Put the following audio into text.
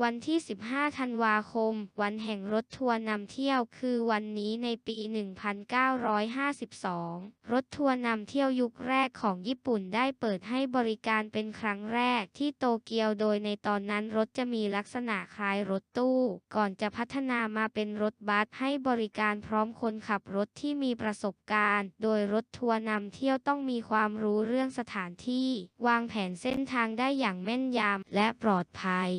วันที่ 15 ธันวาคม วันแห่งรถทัวร์นำเที่ยว คือวันนี้ในปี 1952 รถทัวร์นำเที่ยวยุคแรกของญี่ปุ่นได้เปิดให้บริการเป็นครั้งแรกที่โตเกียว โดยในตอนนั้นรถจะมีลักษณะคล้ายรถตู้ ก่อนจะพัฒนามาเป็นรถบัสให้บริการพร้อมคนขับรถที่มีประสบการณ์ โดยรถทัวร์นำเที่ยวต้องมีความรู้เรื่องสถานที่ วางแผนเส้นทางได้อย่างแม่นยำและปลอดภัย